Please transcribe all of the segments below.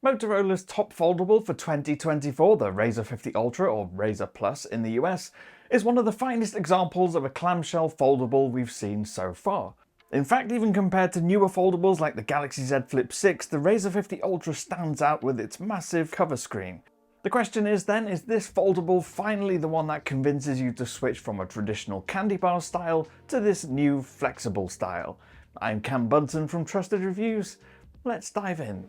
Motorola's top foldable for 2024, the Razr 50 Ultra or Razr Plus in the US, is one of the finest examples of a clamshell foldable we've seen so far. In fact, even compared to newer foldables like the Galaxy Z Flip 6, the Razr 50 Ultra stands out with its massive cover screen. The question is then, is this foldable finally the one that convinces you to switch from a traditional candy bar style to this new flexible style? I'm Cam Bunton from Trusted Reviews. Let's dive in.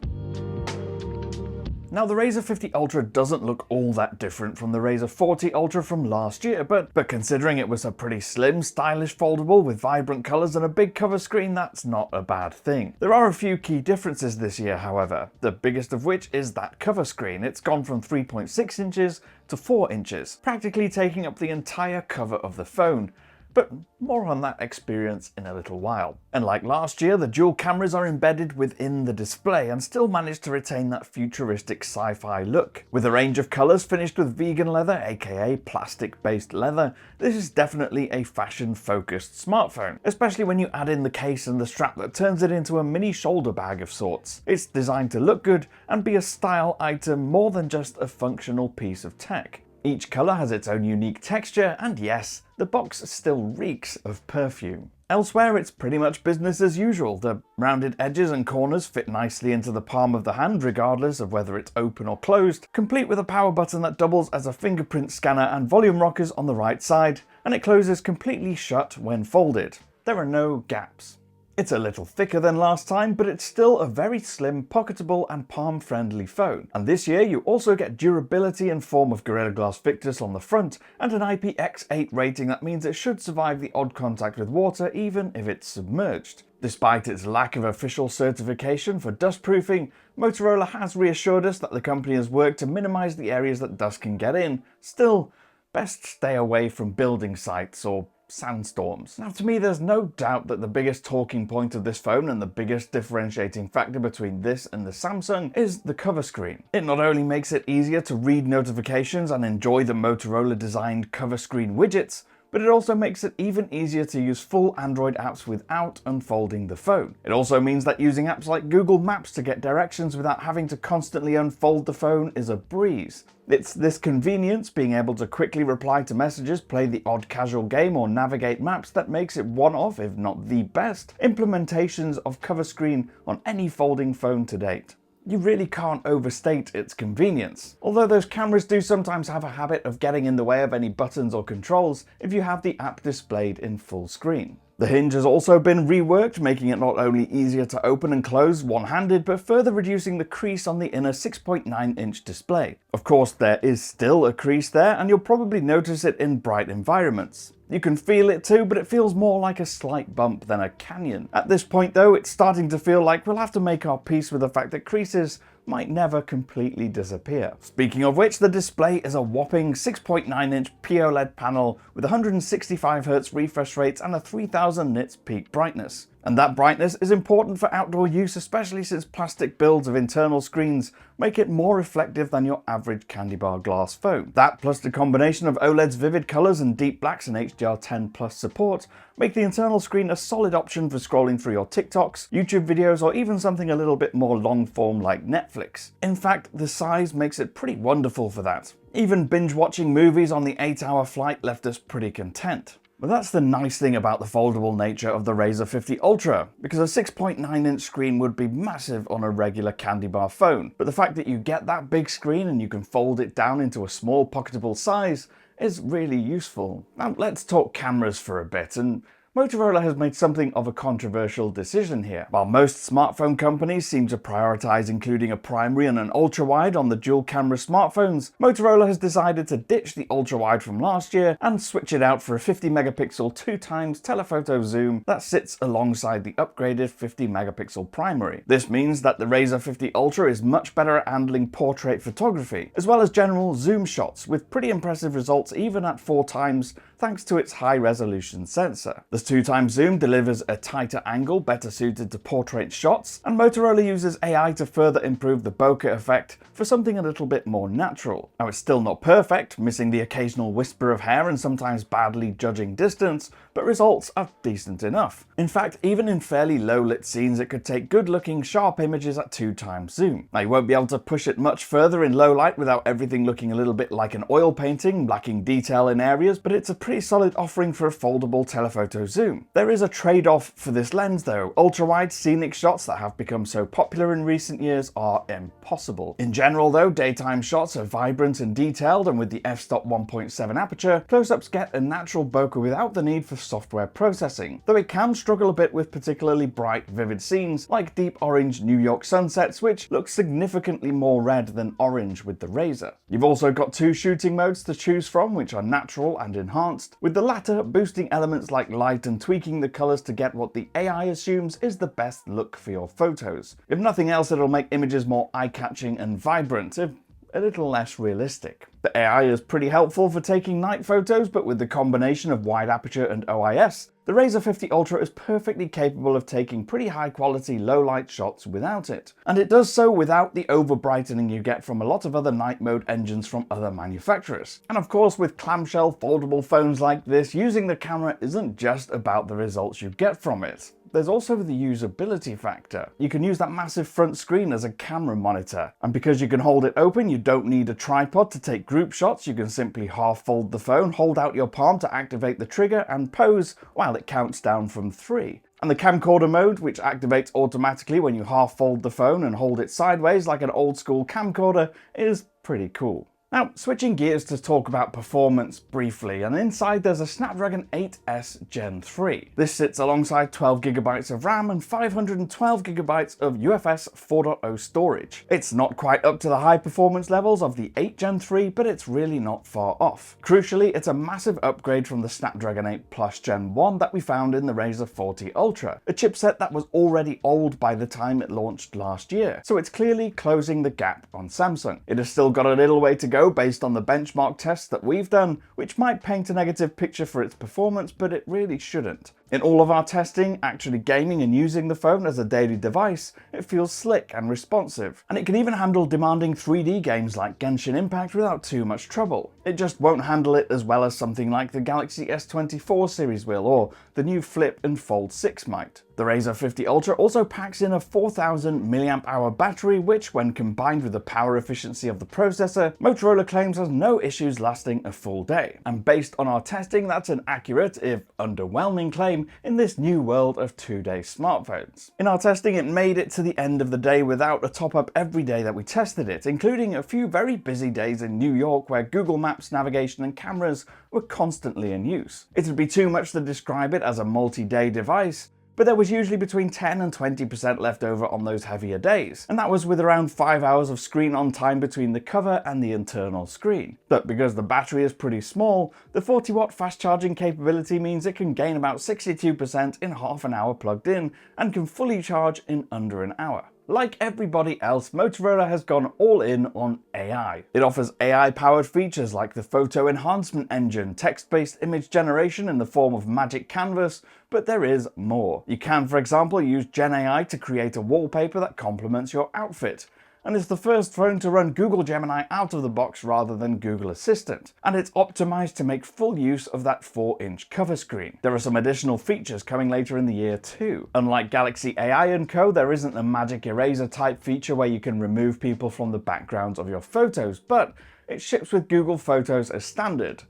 Now, the Razr 50 Ultra doesn't look all that different from the Razr 40 Ultra from last year, but considering it was a pretty slim, stylish foldable with vibrant colours and a big cover screen, that's not a bad thing. There are a few key differences this year, however, the biggest of which is that cover screen. It's gone from 3.6 inches to 4 inches, practically taking up the entire cover of the phone. But more on that experience in a little while. And like last year, the dual cameras are embedded within the display and still manage to retain that futuristic sci-fi look. With a range of colours finished with vegan leather, aka plastic-based leather, this is definitely a fashion-focused smartphone, especially when you add in the case and the strap that turns it into a mini shoulder bag of sorts. It's designed to look good and be a style item more than just a functional piece of tech. Each colour has its own unique texture, and yes, the box still reeks of perfume. Elsewhere, it's pretty much business as usual. The rounded edges and corners fit nicely into the palm of the hand, regardless of whether it's open or closed, complete with a power button that doubles as a fingerprint scanner and volume rockers on the right side, and it closes completely shut when folded. There are no gaps. It's a little thicker than last time, but it's still a very slim, pocketable and palm-friendly phone. And this year you also get durability in form of Gorilla Glass Victus on the front and an IPX8 rating that means it should survive the odd contact with water even if it's submerged. Despite its lack of official certification for dustproofing, Motorola has reassured us that the company has worked to minimize the areas that dust can get in. Still, best stay away from building sites or sandstorms. Now, to me, there's no doubt that the biggest talking point of this phone and the biggest differentiating factor between this and the Samsung is the cover screen. It not only makes it easier to read notifications and enjoy the Motorola designed cover screen widgets, but it also makes it even easier to use full Android apps without unfolding the phone. It also means that using apps like Google Maps to get directions without having to constantly unfold the phone is a breeze. It's this convenience, being able to quickly reply to messages, play the odd casual game or navigate maps, that makes it one of, if not the best, implementations of cover screen on any folding phone to date. You really can't overstate its convenience. Although those cameras do sometimes have a habit of getting in the way of any buttons or controls if you have the app displayed in full screen. The hinge has also been reworked, making it not only easier to open and close one-handed, but further reducing the crease on the inner 6.9-inch display. Of course, there is still a crease there, and you'll probably notice it in bright environments. You can feel it too, but it feels more like a slight bump than a canyon. At this point though, it's starting to feel like we'll have to make our peace with the fact that creases might never completely disappear. Speaking of which, the display is a whopping 6.9-inch POLED panel with 165Hz refresh rates and a 3000 nits peak brightness. And that brightness is important for outdoor use, especially since plastic builds of internal screens make it more reflective than your average candy bar glass phone. That, plus the combination of OLED's vivid colours and deep blacks and HDR10+ support, make the internal screen a solid option for scrolling through your TikToks, YouTube videos, or even something a little bit more long form like Netflix. In fact, the size makes it pretty wonderful for that. Even binge watching movies on the 8-hour flight left us pretty content. But that's the nice thing about the foldable nature of the Razr 50 Ultra, because a 6.9-inch screen would be massive on a regular candy bar phone. But the fact that you get that big screen and you can fold it down into a small pocketable size is really useful. Now let's talk cameras for a bit, and Motorola has made something of a controversial decision here. While most smartphone companies seem to prioritize including a primary and an ultra-wide on the dual-camera smartphones, Motorola has decided to ditch the ultra-wide from last year and switch it out for a 50-megapixel 2x telephoto zoom that sits alongside the upgraded 50-megapixel primary. This means that the Razr 50 Ultra is much better at handling portrait photography, as well as general zoom shots, with pretty impressive results even at 4x thanks to its high-resolution sensor. This 2x zoom delivers a tighter angle better suited to portrait shots, and Motorola uses AI to further improve the bokeh effect for something a little bit more natural. Now, it's still not perfect, missing the occasional whisper of hair and sometimes badly judging distance, but results are decent enough. In fact, even in fairly low-lit scenes, it could take good-looking, sharp images at 2x zoom. Now, you won't be able to push it much further in low light without everything looking a little bit like an oil painting, lacking detail in areas, but it's a pretty solid offering for a foldable telephoto zoom. There is a trade-off for this lens though. Ultra-wide scenic shots that have become so popular in recent years are impossible. In general though, daytime shots are vibrant and detailed, and with the f-stop 1.7 aperture, close-ups get a natural bokeh without the need for software processing, though it can struggle a bit with particularly bright, vivid scenes like deep orange New York sunsets, which look significantly more red than orange with the Razr. You've also got two shooting modes to choose from, which are natural and enhanced, with the latter boosting elements like light and tweaking the colors to get what the AI assumes is the best look for your photos. If nothing else, it'll make images more eye-catching and vibrant, if a little less realistic. The AI is pretty helpful for taking night photos, but with the combination of wide aperture and OIS, the Razr 50 Ultra is perfectly capable of taking pretty high quality low light shots without it. And it does so without the over brightening you get from a lot of other night mode engines from other manufacturers. And of course, with clamshell foldable phones like this, using the camera isn't just about the results you get from it. There's also the usability factor. You can use that massive front screen as a camera monitor, and because you can hold it open, you don't need a tripod to take group shots. You can simply half fold the phone, hold out your palm to activate the trigger, and pose while it counts down from 3. And the camcorder mode, which activates automatically when you half fold the phone and hold it sideways like an old school camcorder, is pretty cool. Now, switching gears to talk about performance briefly, and inside there's a Snapdragon 8S Gen 3. This sits alongside 12GB of RAM and 512GB of UFS 4.0 storage. It's not quite up to the high performance levels of the 8 Gen 3, but it's really not far off. Crucially, it's a massive upgrade from the Snapdragon 8 Plus Gen 1 that we found in the Razr 40 Ultra, a chipset that was already old by the time it launched last year, so it's clearly closing the gap on Samsung. It has still got a little way to go based on the benchmark tests that we've done, which might paint a negative picture for its performance, but it really shouldn't. In all of our testing, actually gaming and using the phone as a daily device, it feels slick and responsive, and it can even handle demanding 3D games like Genshin Impact without too much trouble. It just won't handle it as well as something like the Galaxy S24 series will, or the new Flip and Fold 6 might. The Razr 50 Ultra also packs in a 4000 mAh battery, which, when combined with the power efficiency of the processor, Motorola claims has no issues lasting a full day. And based on our testing, that's an accurate, if underwhelming, claim in this new world of two-day smartphones. In our testing, it made it to the end of the day without a top-up every day that we tested it, including a few very busy days in New York where Google Maps, navigation and cameras were constantly in use. It would be too much to describe it as a multi-day device, but there was usually between 10 and 20% left over on those heavier days, and that was with around 5 hours of screen on time between the cover and the internal screen. But because the battery is pretty small, the 40-watt fast charging capability means it can gain about 62% in half an hour plugged in, and can fully charge in under an hour. Like everybody else, Motorola has gone all in on AI. It offers AI-powered features like the photo enhancement engine, text-based image generation in the form of Magic Canvas, but there is more. You can, for example, use Gen AI to create a wallpaper that complements your outfit, and it's the first phone to run Google Gemini out of the box rather than Google Assistant. And it's optimized to make full use of that 4-inch cover screen. There are some additional features coming later in the year too. Unlike Galaxy AI & Co, there isn't a magic eraser type feature where you can remove people from the backgrounds of your photos, but it ships with Google Photos as standard.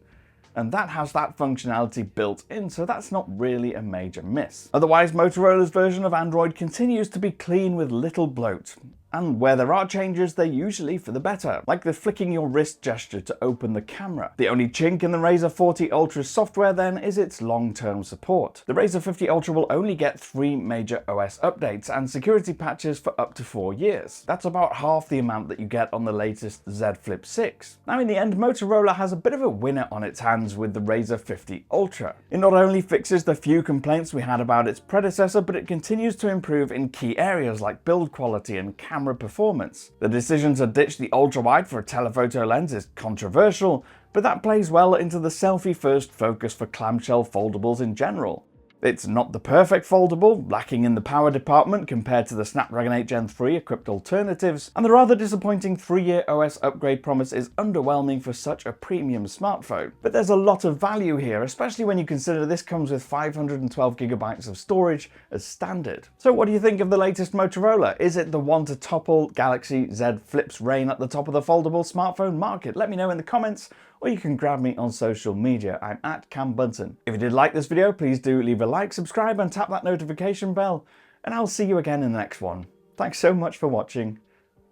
And that has that functionality built in, so that's not really a major miss. Otherwise, Motorola's version of Android continues to be clean with little bloat. And where there are changes, they're usually for the better, like the flicking your wrist gesture to open the camera. The only chink in the Razr 40 Ultra's software then is its long-term support. The Razr 50 Ultra will only get 3 major OS updates and security patches for up to 4 years. That's about half the amount that you get on the latest Z Flip 6. Now in the end, Motorola has a bit of a winner on its hands with the Razr 50 Ultra. It not only fixes the few complaints we had about its predecessor, but it continues to improve in key areas like build quality and camera performance. The decision to ditch the ultra-wide for a telephoto lens is controversial, but that plays well into the selfie-first focus for clamshell foldables in general. It's not the perfect foldable, lacking in the power department compared to the Snapdragon 8 Gen 3 equipped alternatives, and the rather disappointing 3-year OS upgrade promise is underwhelming for such a premium smartphone. But there's a lot of value here, especially when you consider this comes with 512GB of storage as standard. So what do you think of the latest Motorola? Is it the one to topple Galaxy Z Flip's reign at the top of the foldable smartphone market? Let me know in the comments, or you can grab me on social media. I'm at Cam Bunton. If you did like this video, please do leave a like, subscribe, and tap that notification bell, and I'll see you again in the next one. Thanks so much for watching.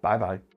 Bye bye.